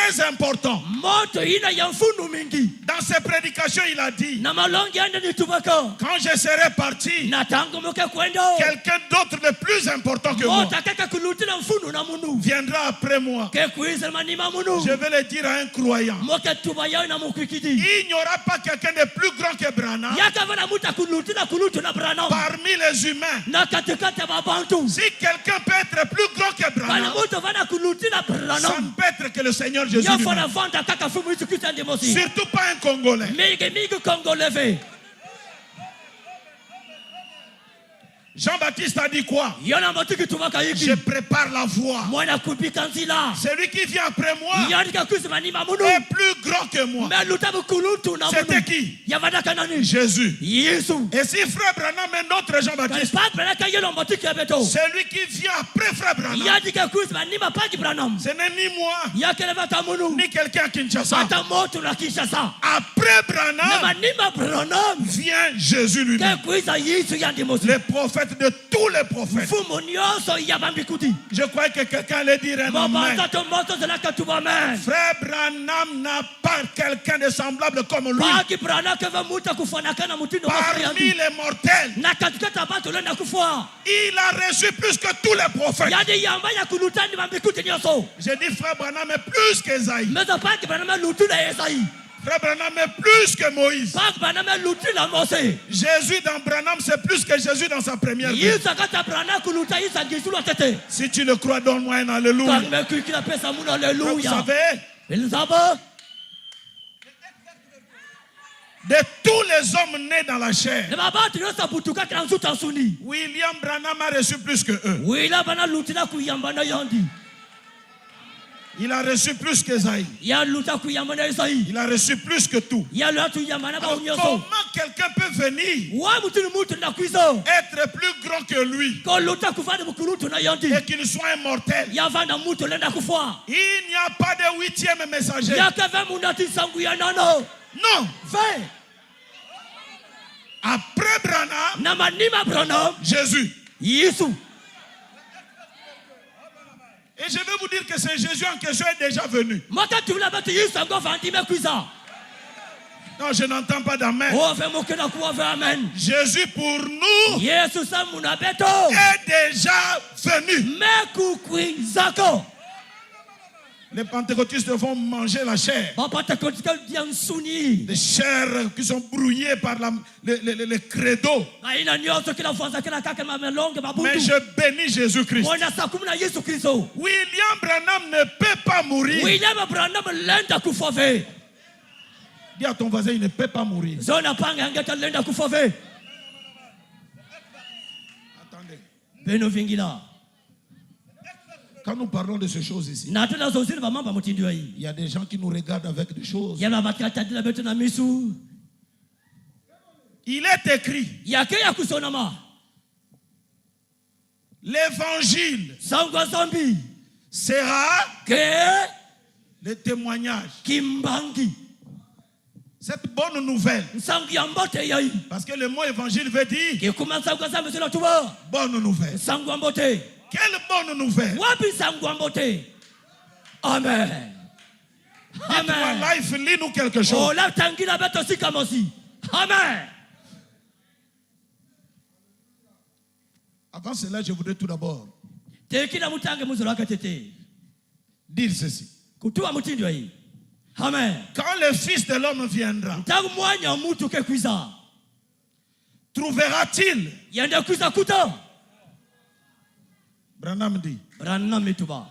très important. Moto ina ya mfunu mingi. Dans ses prédications, il a dit, Na malongi ande ni tubako. quand je serai parti, Na tangu muke kwendo. quelqu'un d'autre de plus important que moi Mota kaka kulutina mfunu na munu. viendra après moi. Ke kuiza manima munu. Je vais le dire à un croyant. Moke tubaya na mukikidi. Il n'y aura pas quelqu'un de plus grand que Branham Yaka vana muta kulutina kulutu na Branham. parmi les humains. Na katikati babantu. Si quelqu'un peut être plus grand que Bana Branham, muta vana kulutina ça Branham. ne peut être que le Seigneur Jésus Ya lui-même. fana vanda kaka fumu itukita ndimosi. Surtout pas un Congolais. Mingi Congolais. Jean-Baptiste a dit quoi? Yana matiki tubaka Je yiki. prépare la voie. Mwana kupika nzila. Celui qui vient après moi Yandika kusima ni mamunu. est plus grand que moi. Mais lutabu kulutu na C'était munu. qui? Yavada kanani. Jésus. Yesu. Et si frère Branham est notre Jean-Baptiste, Pas brana yelo matiki abeto. celui qui vient après frère Branham, Yandika kusima ni mapaki Branham. ce n'est ni moi, Yakeleva tamunu. ni quelqu'un à Kinshasa. Ata moto na Kinshasa. Après Na Branham manima Branham. vient Jésus lui-même. Ke kuiza Yesu yandimosi. Le prophète de tous les prophètes. Fumo nyoso yabambikuti. Je crois que quelqu'un allait dire un amen. Mabata to moto zela katuba men. Frère Branham n'a pas quelqu'un de semblable comme lui. Paki brana keva muta kufanakana mutindo Parmi les mortels, na katikata bantu lenda kufua. il a reçu plus que tous les prophètes. Yadi yamba ya kulutani mambikuti nyoso. J'ai dit frère Branham est plus qu'Esaïe. Meza paki brana lutu na Esai. Frère Branham est plus que Moïse. Paki brana lutu na Mose. Jésus dans Branham, c'est plus que Jésus dans sa première vie. Yisa kata brana kuluta yisa gisulu tete. Si tu le crois, donne-moi un alléluia. Quand me kukila pesa muna Vous alléluia. savez, Elizabeth. de tous les hommes nés dans la chair, Ne baba tunosa butuka transuta suni. William Branham a reçu plus que eux. Wila bana lutina kuyamba na yandi. Il a reçu plus qu'Esaïe. Ya luta kuyamba na Esai. Il a reçu plus que tout. Ya luta yamba na ba Alors, unyoso. comment quelqu'un peut venir Wa mutunu mutu na kwizo. être plus grand que lui Ko luta kufanya mukulutu na yandi. et qu'il soit immortel? Ya vanda mutu lenda kufua. Il n'y a pas de huitième messager. Ya kave munati sangu ya nano. Non. Ve. Après Branham, Na manima Branham. Jésus. Yesu. Et je vais vous dire que c'est Jésus en question est déjà venu. Maka tula batu Yesu ngo fandi me kwiza. Non, je n'entends pas d'amen. O ve mokena kuwa ve amen. Jésus pour nous Yesu samuna beto. est déjà venu. Me kukwizako. Les pentecôtistes vont manger la chair. Papa te kotika diansuni. Des chairs qui sont brouillées par le credo. Aina nyoso kila fanza kila kaka mamelonge Mais mabutu. je bénis Jésus-Christ. Mwana sakumuna Yesu Kristo. William Branham ne peut pas mourir. William Branham lenda kufove. Dis à ton voisin, il ne peut pas mourir. Zona panga ngeta lenda kufove. Attendez. Beno vingila. Quand nous parlons de ces choses ici, Na tuna zozini ba mamba mutindio hii. il y a des gens qui nous regardent avec des choses. Yana batkata dila beto na misu. Il est écrit, Yake ya kusonama. l'évangile Sangwa zambi. sera Ke le témoignage. kimbangi. Cette bonne nouvelle, Sangu ya mbote yai. parce que le mot évangile veut dire Ke kuma sangwa zambi sila tuba. bonne nouvelle. Sangu ya mbote. Quelle bonne nouvelle? Wapi sangu ya mbote. Amen. Dites-moi, Amen. life, lis-nous quelque chose. Oh la tangila beto sikamosi. Amen. Avant cela, je voudrais tout d'abord Tekila mutange muzolo akatete. dire ceci. Kutua mutindio hii. Amen. Quand le Fils de l'homme viendra, Tangu mwanya mutu ke kwiza. trouvera-t-il, Yende kwiza kuta. Branham dit, Branham mituba.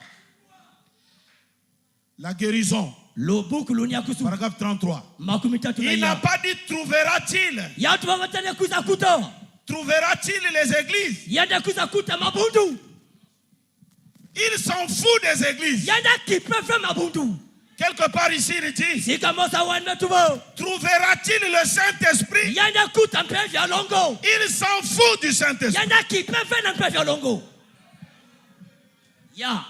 la guérison, Lobuku lunia kusu. paragraphe 33. Makumi tatu na Il n'a ya. pas dit trouvera-t-il. Yatu wamatane kwiza kuta. Trouvera-t-il les églises? Yende kwiza kuta mabundu. Il s'en fout des églises. Yende kipefe mabundu. Quelque part ici, il dit, Sika mosa wan metuba. trouvera-t-il le Saint-Esprit? Yende kuta mpevi ya longo. Il s'en fout du Saint-Esprit. Yende kipefe na mpevi ya longo. Ya.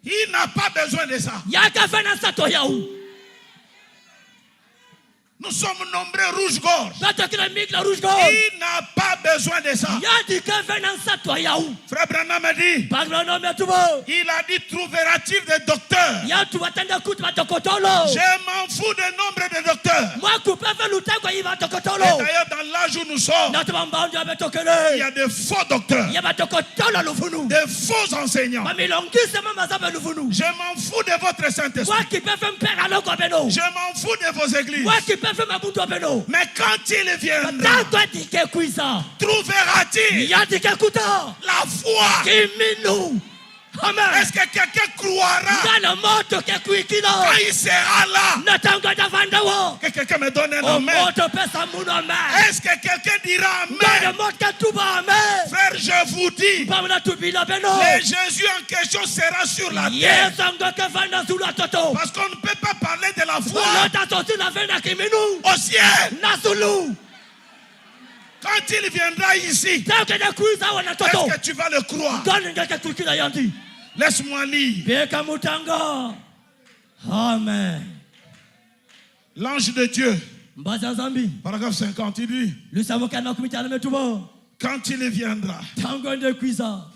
Il n'a pas besoin de ça. Yaka fena sato ya u. Nous nous sommes nombreux rouge-gorge. Bata kila migla rouge gorge. Il n'a pas besoin de ça. Yandi ka venansa toi yaou. Frère Branham a dit, Paglono metubo. il a dit, trouvera-t-il des docteurs? Ya tu watenda kutu matokotolo. Je m'en fous du nombre de docteurs. Moi coupe fa luta kwa yiva Et tokotolo. d'ailleurs, dans l'âge où nous sommes, Na tubambando il y ametokele. a des faux docteurs, Ya batokotolo lufunu. des faux enseignants. Mamilongise mama zabe lufunu. Je m'en fous de votre Saint-Esprit. Moi qui peux faire père alors qu'on beno. Je m'en fous de vos églises. Moi qui peux faire ma buntu beno. Mais quand il viendra, Tanto dike kuisa. trouvera-t-il Ya dike kuta. la foi? Kiminu. Amen. Est-ce que quelqu'un croira Ngana moto ke kuikino. quand il sera là? Natanga davandawo. Que quelqu'un me donne un O amen. moto pesa muno amen. Est-ce que quelqu'un dira Ngana amen? moto ke tuba amen. Frère, je vous dis, Pamela tubila beno. le Jésus en question sera sur la terre. Yes anga ke vanda zula toto. Parce qu'on ne peut pas parler de la foi Lota toti la vena kiminu. au ciel. Nasulu. Quand il viendra ici, Tanke de kuisa wana toto. est-ce que tu vas le croire? Ngana ngeke kuikina yandi. Laisse-moi lire. Beka mutanga. Amen. L'ange de Dieu, Mbaza zambi. paragraphe 50, il dit, Lusamoka na kumitana metubo. quand il viendra, Tango de kuisa.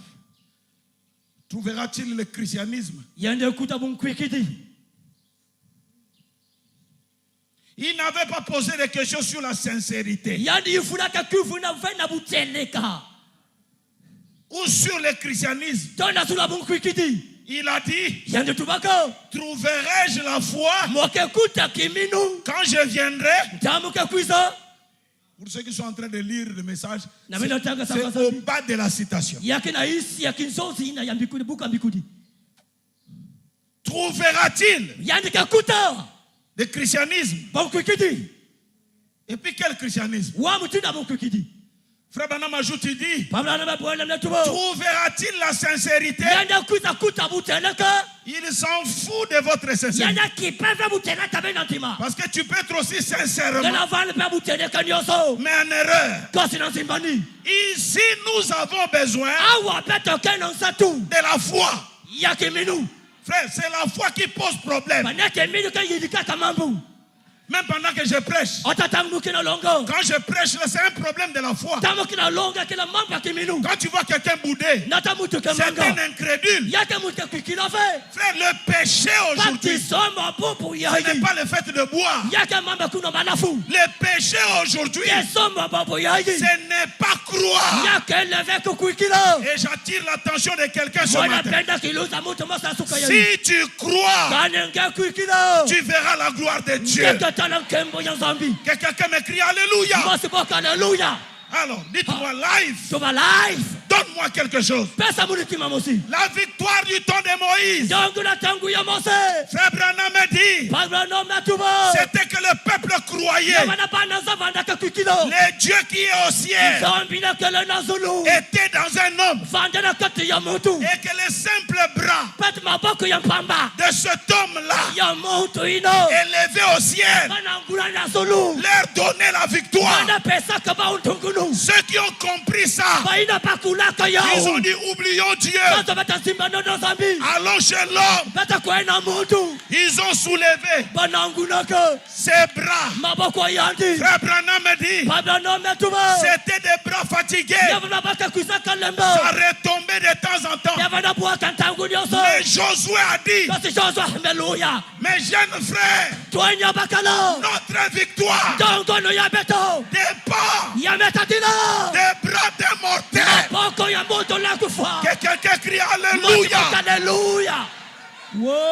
trouvera-t-il le christianisme? Yende kuta bun kuikiti. Il n'avait pas posé de questions sur la sincérité Yandi ifuna ka kufuna vena buteleka. ou sur le christianisme. Tona sula bun kuikiti. Il a dit, Yende tubako. trouverai-je la foi Moke kuta kiminu. quand je viendrai? Tamuka kuisa. Pour ceux qui sont en train de lire le message, Na mimi nataka c'est sasa au bas de la citation. yakina isi yakinsozi ina yambikudi buka mbikudi. Trouvera-t-il Yandi ka kuta. le christianisme? Bon kuikiti. Et puis quel christianisme? Wa mutina bon kuikiti. Frère Branham ajoute, il dit, Pabla na bwana metubo. trouvera-t-il la sincérité? Yanda kuta kuta buteleka. Il s'en fout de votre sincérité. Yanda kipeva buteleka benantima. Parce que tu peux être aussi De sincèrement, la vanne pe buteleka nyoso. mais en erreur. Kosi na simbani. Ici, nous avons besoin Awa beto kenon satu. de la foi. Yakiminu. Frère, c'est la foi qui pose problème. Banake minu ka yidika kamambu. Même pendant que je prêche. Otatangu kina longo. Quand je prêche, là, c'est un problème de la foi. Tamo kina longa kina mamba kiminu. Quand tu vois quelqu'un bouder, Nata mutu c'est un kemanga. incrédule. Yake mutu kikina fe. Frère, le péché Pati aujourd'hui, soma popo ce n'est yayi. pas le fait de boire. Yake mamba kuno malafu. Le péché aujourd'hui, Ye soma popo yayi. ce n'est pas croire. Yake leve kukuikila. Et j'attire l'attention de quelqu'un ce Mwana matin. penda kiluza mutu mosa suka yayi. Si tu crois, Kanenge kuikila. tu verras la gloire de Dieu. Keke talan kembo ya zambi. Que quelqu'un me crie Alléluia. Mosi boka hallelujah. Alors, dites-moi live. Tuba life. Donne-moi quelque chose. Pesa mulitima mosi. La victoire du temps de Moïse. Dongo la tangu ya Mose. Frère Branham a dit, Pablo nom na tuba. c'était que le peuple croyait. Yavana bana zavanda ka kuikila. Le Dieu qui est au ciel Zambi na kele na zulu. était dans un homme. Vanda na kati ya mutu. Et que les simples bras Pet maboko ya mpamba. de cet homme-là, Ya mutu ino. élevés au ciel, Bana ngula na zulu. leur donnaient la victoire. Bana pesa kaba untungunu. Ceux qui ont compris ça, Baina pakula ka ya. ils ont dit, oublions Dieu. Bata bata simba no zambi. Allons chez l'homme. Bata kwena mutu. Ils ont soulevé Bana nguna ka. ses bras. Maboko yandi. Frère Branham a dit, Pablo nom na tuba. c'était des bras fatigués. Yavana bata kuisa kalemba. Ça retombait de temps en temps. Yavana bua kantangu nyoso. Mais Josué a dit, Kasi Joshua hallelujah. mes jeunes frères, Twanya bakala. notre victoire Dongo no ya beto. dépend Ya metatila. des bras des mortels. Maboko ya moto la kufa. Que quelqu'un crie Alléluia. Alléluia. Alléluia.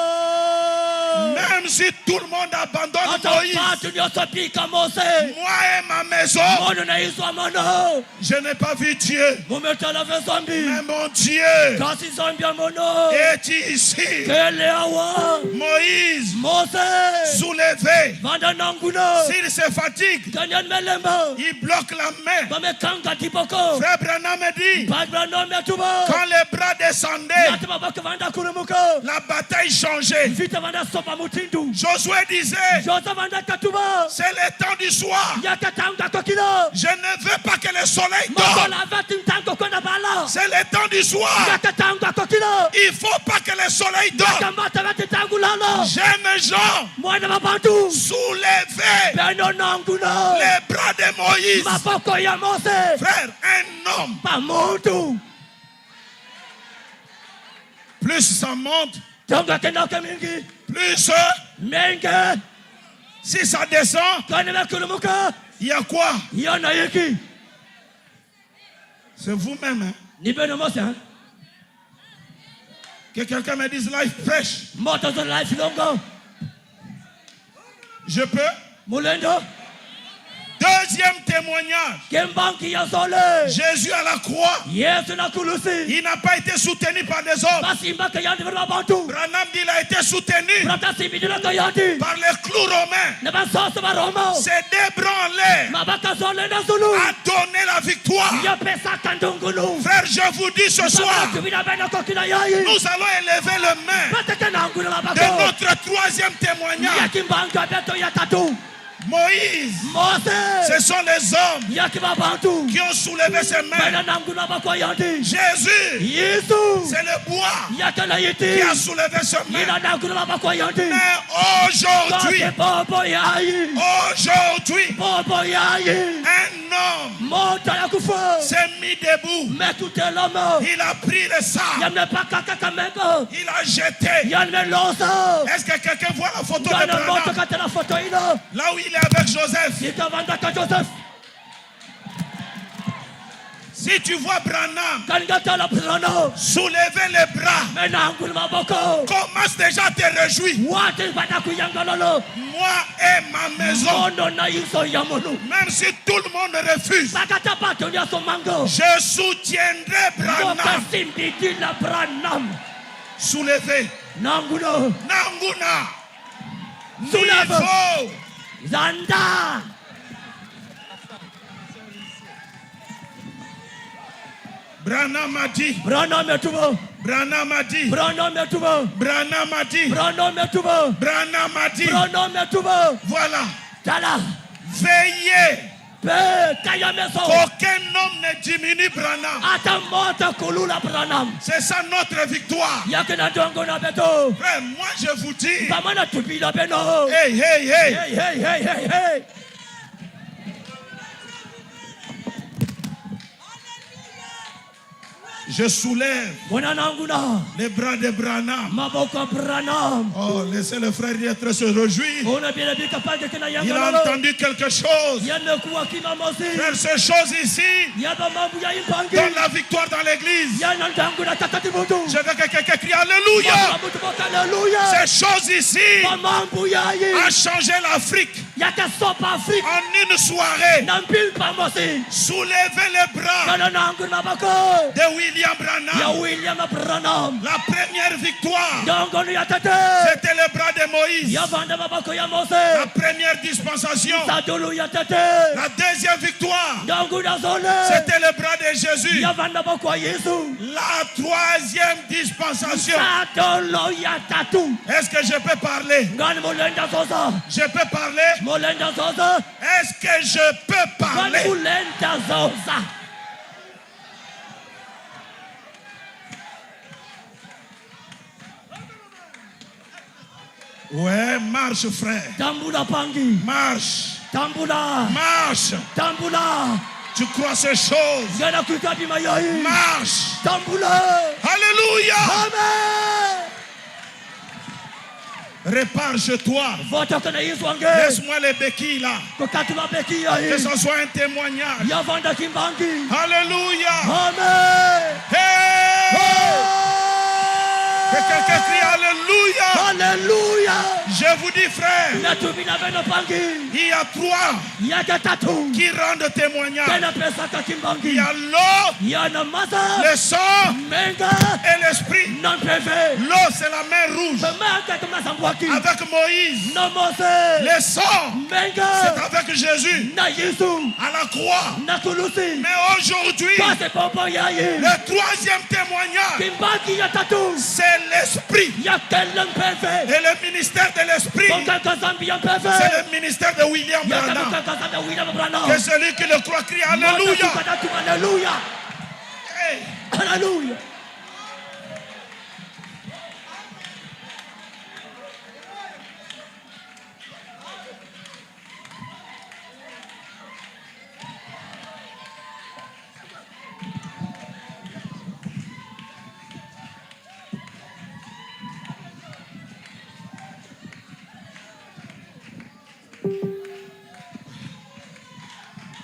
Wow. Même si tout le monde abandonne Ata Moïse, patu nyoso pika Mose. moi et ma maison, Mono na iswa mono. je n'ai pas vu Dieu. Mumetala ve zambi. Mais mon Dieu Kasi zambi ya mono. est ici. Kele awa. Moïse, Mose. soulevé, Vanda nanguna. s'il se fatigue, Kanyan melemba. il bloque la main. Bame kanga tipoko. Frère Branham a dit, Pablo nom na tuba. quand les bras descendaient, Natama baka vanda kurumuka. la bataille changeait. Vita vanda sopa mutindu. Josué disait, Josa vanda katuba. c'est le temps du soir. Yakatanga kokila. Je ne veux pas que le soleil Moko tombe. la vati mtango kwenda bala. C'est le temps du soir. Yakatanga kokilo. Il ne faut pas que le soleil dorme. Yakamata batitangulalo. Jeunes gens, Mwana mabantu. soulevez Beno nanguna. les bras de Moïse. Mapoko ya Mose. Frère, un homme, Pamuntu. plus ça monte, Tonga kenoke mingi. plus Menge. si ça descend, Kaneme kulumuka. il y a quoi? Yana yiki. C'est vous-même. Hein? Ni beno Mose. Que quelqu'un me dise life fresh. Moto zo life longo. Je peux? Mulendo. Deuxième témoignage. Kembanki ya sole. Jésus à la croix, Yesu na kulusi. il n'a pas été soutenu par des hommes. Basimba kayandi verba bantu. Branham dit qu'il a été soutenu Prata simidula kayandi. par les clous romains. Ne ba sosa ba Roma. Ses deux bras en l'air Mabaka sole na Zulu. a donné la victoire. Ya pesa kandungulu. Frère, je vous dis ce soir, Tubina bena kokina yayi. nous allons élever le main Pataka na ngulu la de bako. notre troisième témoignage. Yakimbanga beto ya tatu. Moïse, Mose. ce sont les hommes Yakiba bantu. qui ont soulevé ses mains. Bena na ngulu la bako yandi. Jésus, Yesu. c'est le bois Yakala qui yiti. a soulevé ses mains. Ina na ngulu la bako yandi. Mais aujourd'hui, Koke bobo yayi. aujourd'hui, Bobo yayi. un homme Monta ya kufa. s'est mis debout. Mais tout est l'homme. Il a pris le sable. Yamne paka kakamengo. Il a jeté. Yamne losa. Est-ce que quelqu'un voit la photo de Yana moto Branham? katela foto ino. Là où il est avec Joseph. Ika vanda ka Joseph. Si tu vois Branham Kangata la prano. soulever les bras, Menangul maboko. commence déjà à te réjouir. Wate bana kuyangalo. Moi et ma maison, Mono na iso yamonu. même si tout le monde refuse, Bakata pato ya somango. je soutiendrai Moka Branham. simbiti la branam. Soulever. Nanguno. Nanguna. Soulève. Niveau. Zanda. Branham a dit. Branam etubo. Branham a dit. Branam etubo. Branham a dit. Branam etubo. Branham a dit. Branam etubo. Voilà. Tala. Veillez Pe kayameso. qu'aucun homme ne diminue Branham. Ata mota kulula branam. C'est ça notre victoire. Yakena dongo na beto. Frère, moi je vous dis. Bamana tupila beno. Hey, hey, hey. Hey, hey, hey, hey, hey. Je soulève Monananguna. les bras de Branham. Maboko branam. Oh, laissez le frère d'être se réjouir. On a bien dit capable de kena Il a yangalo. entendu quelque chose. Yana kuwa kima mosi. Frère, ces choses ici Yaba mabu ya impangi. donnent la victoire dans l'église. Yana ndanguna takati mutu. Je veux que quelqu'un crie Alléluia. Mabu boka haleluya. Ces choses ici Mambu yayi. ont changé l'Afrique Yaka sopa Afrique. en une soirée. Nampil pamosi. Soulevez les bras Yana nanguna bako. de William Ya Branham. William Branham. La première victoire, Dongonu ya tete. c'était les bras de Moïse. Ya vanda babako ya Mose. La première dispensation. Sadulu ya tete. La deuxième victoire, Dongu na zone. c'était les bras de Jésus. Ya vanda bako ya Yesu. La troisième dispensation. Sadolo ya tatu. Est-ce que je peux parler? Ngani mulenda zoza. Je peux parler? Mulenda zoza. Est-ce que je peux Ngani parler? mulenda zoza. Ouais, marche frère. Tambula pangi. Marche. Tambula. Marche. Tambula. Tu crois ces choses? Ngana kutabi mayai. Marche. Tambula. Alléluia. Amen. Répare chez toi. Voto kana Yesu wange. Laisse-moi les béquilles là. Kokatula beki Que yai. ce soit un témoignage. Ya vanda kimbangi. Alléluia. Amen. Hey! Que quelqu'un crie Alléluia. Alléluia. Je vous dis frère, Natubina beno pangi. il y a trois Yaka tatu. qui rendent témoignage. Kena pesa Il kakimbangi. y a l'eau, Yana masa. le sang Menga. et l'esprit. Non peve. L'eau, c'est la main rouge. Pemaka kama sambwaki. Avec Moïse. No Mose. Le sang, Menga. c'est avec Jésus Na Yesu. à la croix. Na kulusi. Mais aujourd'hui, Kase popo yayi. le troisième témoignage, Kimbaki ya tatu. c'est l'esprit. Ya kelen peve. Et le ministère de l'esprit, Konka kazambi ya peve. c'est le ministère de William Ya Branham. kamuka kazambi William Branham. Que celui qui le croit crie Alléluia. Alléluia. Hey. Alléluia.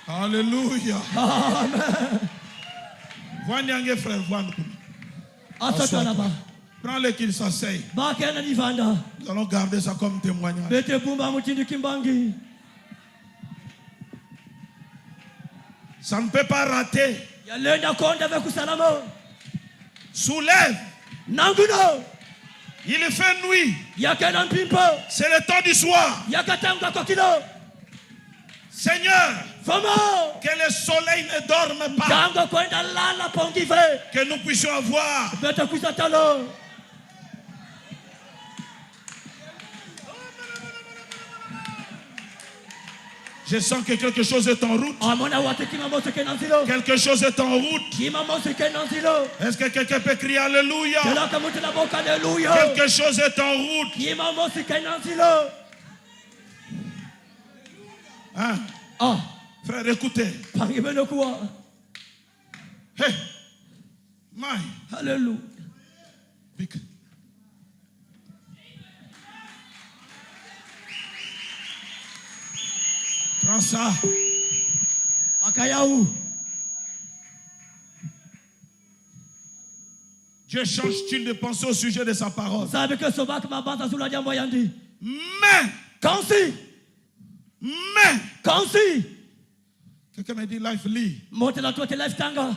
Alléluia. Amen. Vois Nyangé, frère, vois. Assois-toi là-bas. Prends-le qu'il s'asseye. Bakena nivanda. Nous allons garder ça comme témoignage. Bete bumba mutindi kimbangi. Ça ne peut pas rater. Yalenda konda veku salamo. Soulève. Nanguno. Il fait nuit. Yakena mpimpo. C'est le temps du soir. Yakatanga kokilo. Seigneur, Famo. que le soleil ne dorme pas. Tango kwenda lala pongive. Que nous puissions avoir Bete kusatalo. Je sens que quelque chose est en route. Amona wate kimamo kenanzilo. Quelque chose est en route. Kimamo kenanzilo. Est-ce que quelqu'un peut crier Alléluia? Kelaka mutu na boka alléluia. Quelque chose est en route. Kimamo kenanzilo. Hein? Ah. Frère, écoutez. Pangibeno kuwa. Hey. My. Alléluia. Big. Prends ça. Makayaou. Dieu change-t-il de penser au sujet de sa parole? Sabe que sobak mabanta sula jambo yandi. Mais. Kansi. Mais. Kansi. Quelqu'un me dit life lit. Monte la toi te life tanga.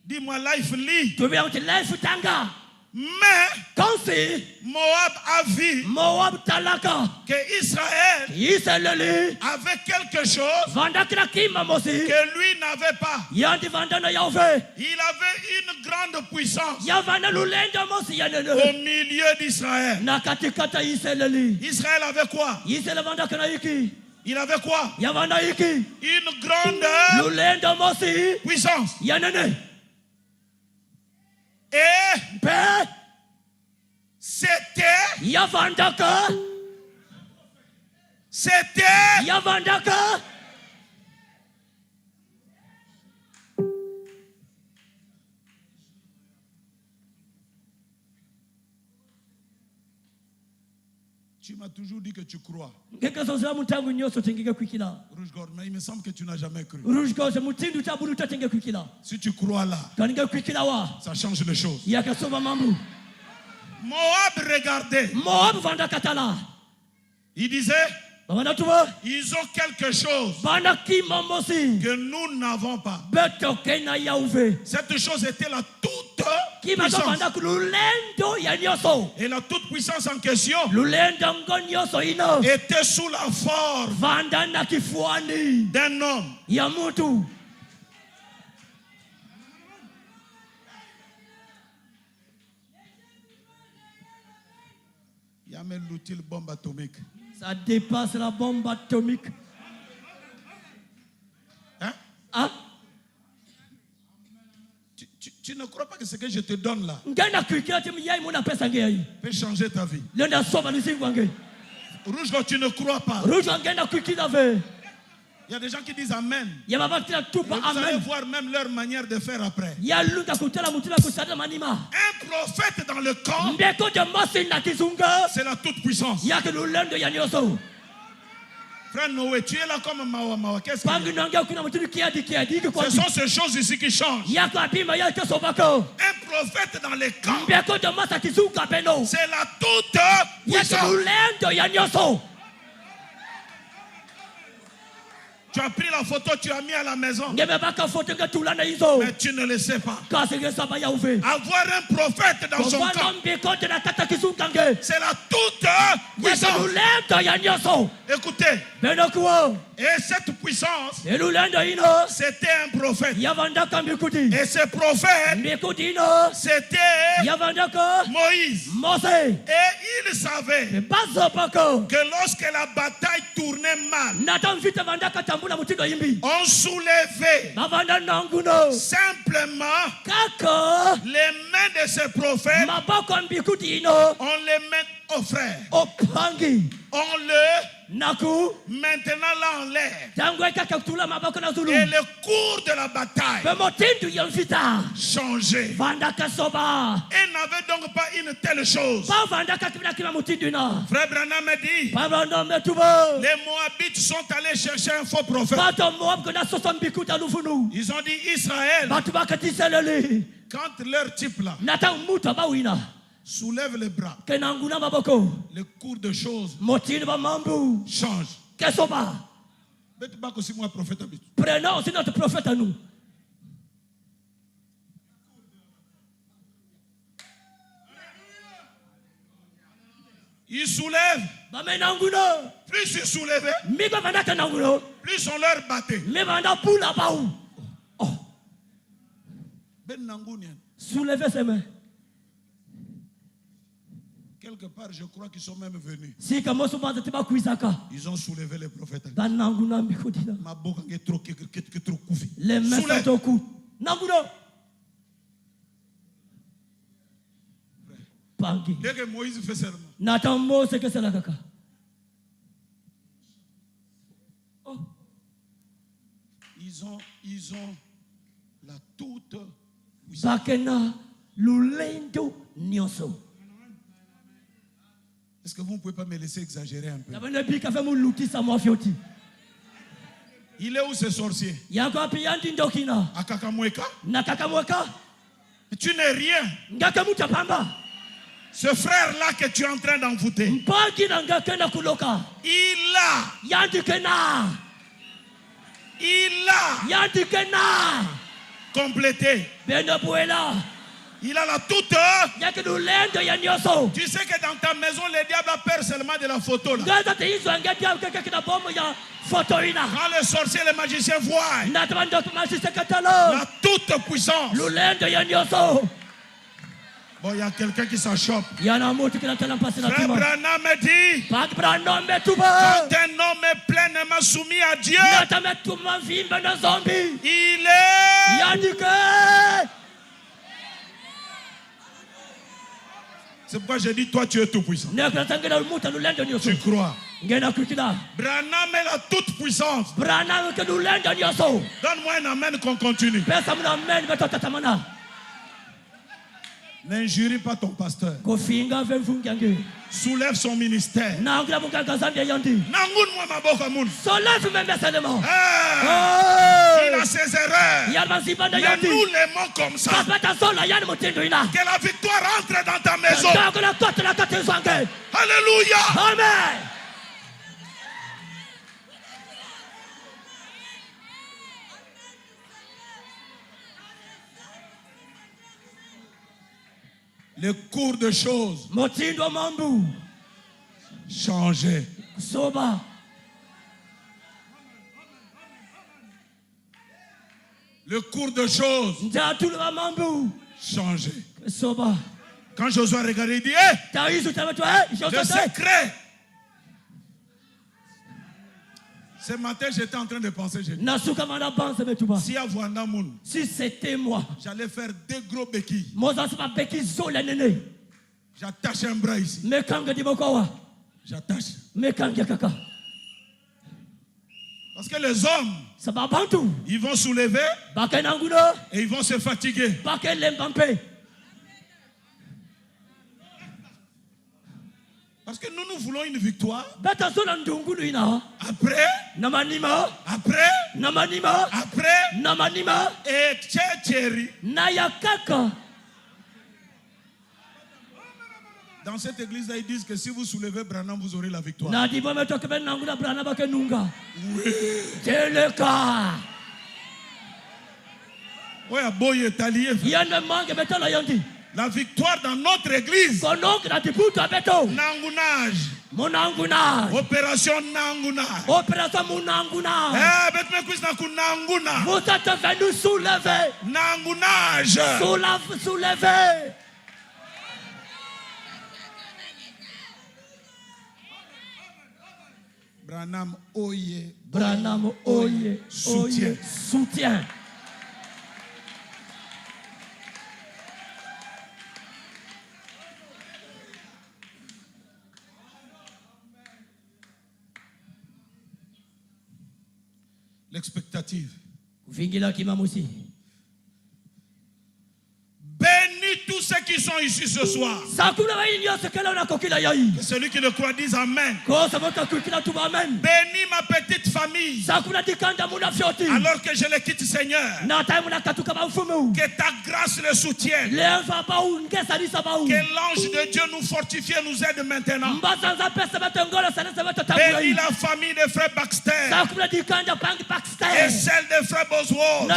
Dis-moi life lit. Tu viens te life tanga. Mais. Kansi. Moab a vu Moab talaka. que Israël Israeli. avait quelque chose Vanda krakima mosi. que lui n'avait pas. Yandi vanda na yauve. Il avait une grande puissance Yavana lulenda mosi yanene. au milieu d'Israël. Na katikata Israeli. Israël avait quoi? Israeli vanda kana iki. Il avait quoi? Yavana iki. Une grande Lulenda mosi. puissance. Yanene. Et Pe. c'était Yavandaka. Yavandaka. Tu m'as toujours dit que tu crois. Rouge Gorge, mais il me semble que tu n'as jamais cru. Si tu crois là, ça change les choses. Moab regardait. Il disait, ils ont quelque chose que nous n'avons pas. Cette chose était la toute puissance. Et la toute puissance en question était sous la forme d'un homme. Il y a même l'outil bombe atomique. Ça dépasse la bombe atomique. Hein? Hein? Tu ne crois pas que ce que je te donne là peut changer ta vie? Rouge, quand tu ne crois pas. Il y a des gens qui disent Amen. Vous allez voir même leur manière de faire après. Un prophète dans le camp, c'est la toute puissance. Frère Noé, tu es là comme Mawa Mawa. Qu'est-ce que ce sont ces choses ici qui changent. Un prophète dans les camps, c'est la toute puissance. Tu as pris la photo, tu as mis à la maison. Mais tu ne le sais pas. Avoir un prophète dans son camp, c'est la toute puissance. Écoutez, Et cette puissance, c'était un prophète. Et ce prophète, c'était Moïse. Et il savait que lorsque la bataille tournait mal, on soulevait simplement les mains de ce prophète, on les met au frère. On le maintenant là en l'air. Et le cours de la bataille changeait. Et n'avait donc pas une telle chose. Frère Branham me dit, les Moabites sont allés chercher un faux prophète. Ils ont dit Israël, quand leur type là soulève les bras, le cours de choses change. Prenons aussi notre prophète à nous. Ils soulèvent. Plus ils soulevaient, plus on leur battait. Soulevez ses mains. Quelque part, je crois qu'ils sont même venus. Ils ont soulevé les prophètes. Les mains sont au cou. Dès que Moïse fait serment, ils ont la toute puissance. Est-ce que vous ne pouvez pas me laisser exagérer un peu? Il est où ce sorcier? À Kakamweka? Tu n'es rien. Ce frère-là que tu es en train d'envoûter, il a complété. Il a la toute. Tu sais que dans ta maison, le diable a peur seulement de la photo là. Quand le sorcier et le magicien voient la toute puissance. Bon, il y a quelqu'un qui s'en chope. Frère Branham me dit, quand un homme est pleinement soumis à Dieu, il est... C'est pourquoi j'ai dit, toi tu es tout puissant. Tu crois? Branham est la toute puissance. Donne-moi un amen qu'on continue. N'injurie pas ton pasteur. Soulève son ministère. Il a ses erreurs. Mais nous l'aimons comme ça. Que la victoire entre dans ta maison. Alléluia. Amen. Le cours de choses changeait. Le cours de choses changeait. Quand Josué a regardé, il dit, le secret. Ce matin, j'étais en train de penser, si c'était moi, j'allais faire deux gros béquilles. J'attache un bras ici. J'attache. Parce que les hommes, ils vont soulever et ils vont se fatiguer. Parce que nous voulons une victoire. Après. Et tchétchéri. Dans cette église-là, ils disent que si vous soulevez Branham, vous aurez la victoire. Oui. C'est le cas. Oui, à Boye Talié. La victoire dans notre église. Nangounage. Opération Nanguna. Opération Munanguna. Vous êtes venus soulever. Nangunage. Soulever. Branham Oye. Branham Oye. Soutien. L'expectative. Vingila Kimamusi. Bénis tous ceux qui sont ici ce soir. Que celui qui le croit dise Amen. Bénis ma petite famille. Alors que je les quitte, Seigneur. Que ta grâce le soutienne. Que l'ange de Dieu nous fortifie et nous aide maintenant. Bénis la famille de frère Baxter. Et celle de frère Bosworth.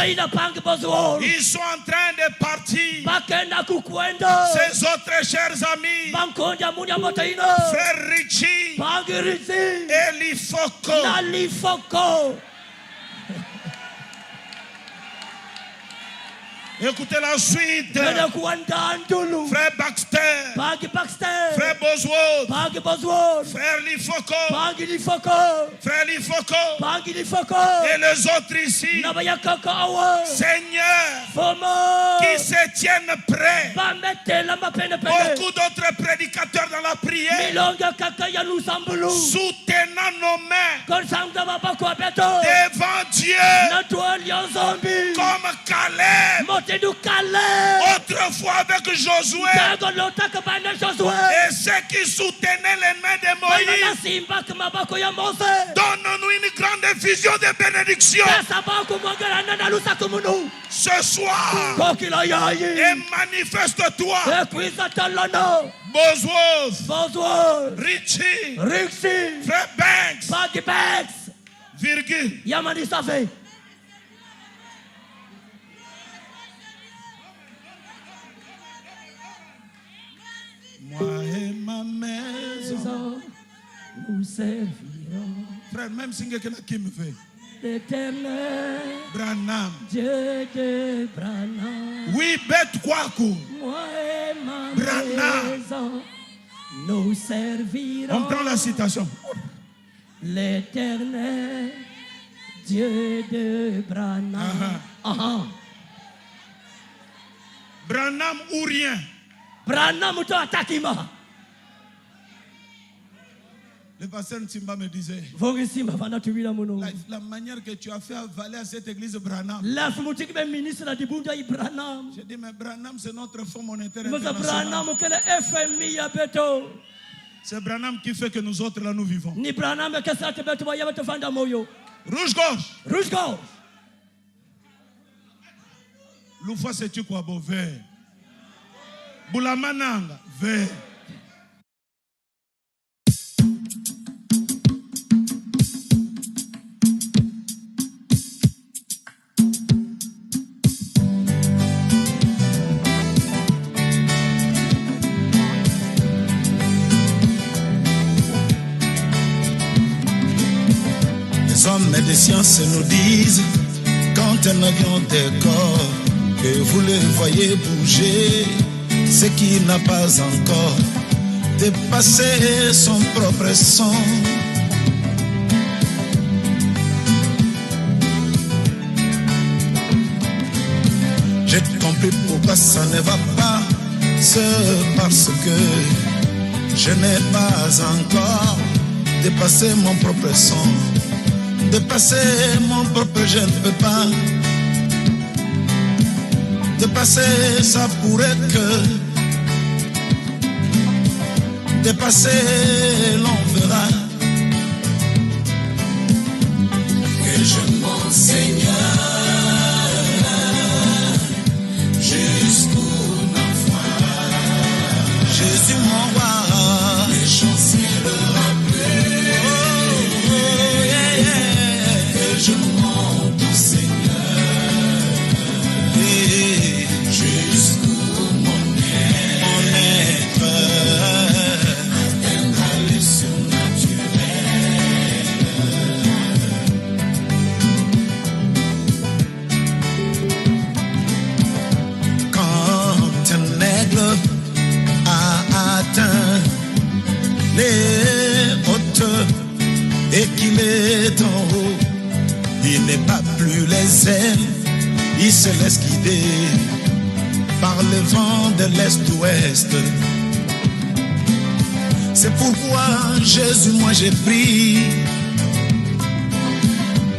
Ils sont en train de partir. Ses autres chers amis, frère Richie, Elifoko. Écoutez la suite. Frère Baxter, frère Bosworth, frère Lifoko, frère Lifoko, et les autres ici. Seigneur, qui se tiennent prêts. Beaucoup d'autres prédicateurs dans la prière, soutenant nos mains devant Dieu, comme Caleb. Autrefois avec Josué, et ceux qui soutenaient les mains de Moïse, donne-nous une grande effusion de bénédiction ce soir et manifeste-toi. Bosworth, Richie, Frère Banks, virgule. Moi et ma maison, nous servirons. Frère, même si quelqu'un qui me fait. L'éternel, Branham. Dieu de Branham. Oui, bête Kwaku. Moi et ma Branham. maison, nous servirons. On prend la citation. L'éternel, Dieu de Branham. Branham ou rien. Branham ou atakima. Le pasteur Ntimba me disait, la manière que tu as fait avaler à cette église Branham. J'ai dit, mais Branham, c'est notre fonds monétaire international. C'est Branham qui fait que nous autres, là, nous vivons. Rouge-gorge. Loufa, c'est-tu quoi, beau vert? Boulamananga, vert. Les hommes et des sciences nous disent, quand un avion décolle, que vous le voyez bouger, ce qui n'a pas encore dépassé son propre son. J'ai compris pourquoi ça ne va pas, c'est parce que je n'ai pas encore dépassé mon propre son. Dépasser mon propre, je ne peux pas. Dépasser, ça pourrait que. Dépasser, l'on verra. Que je monte, Seigneur, jusqu'au naufrage. Jésus, mon roi, les chancellera plus. Je monte au Seigneur et jusqu'où mon être atteindra les cieux. il est en haut. Il n'est pas plus les ailes, il se laisse guider par le vent de l'est-ouest. C'est pourquoi Jésus, moi j'ai pris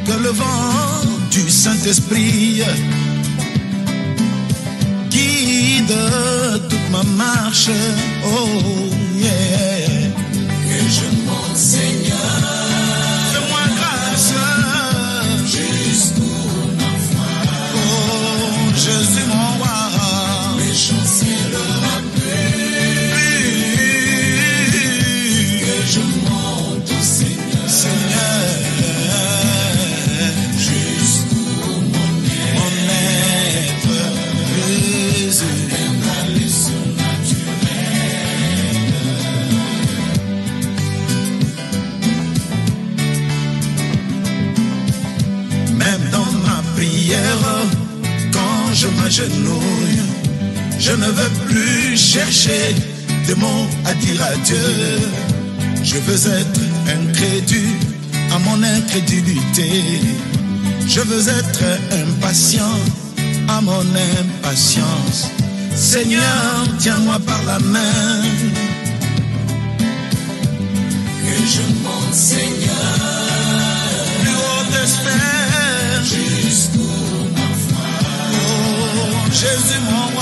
que le vent du Saint-Esprit guide toute ma marche. Oh yeah. Que je monte, Seigneur, fais-moi grâce jusqu'où ma foi. Oh Jésus mon roi, mes chancellera plus. Que je monte au Seigneur, Seigneur, jusqu'où mon être Jésus. ma leçon naturelle. Même dans ma prière, quand je m'agenouille, je ne veux plus chercher des mots à dire à Dieu. Je veux être incrédule à mon incrédulité. Je veux être impatient à mon impatience. Seigneur, tiens-moi par la main. Que je monte, Seigneur, Plus haute sphère, jusqu'où ma foi. oh Jésus mon roi.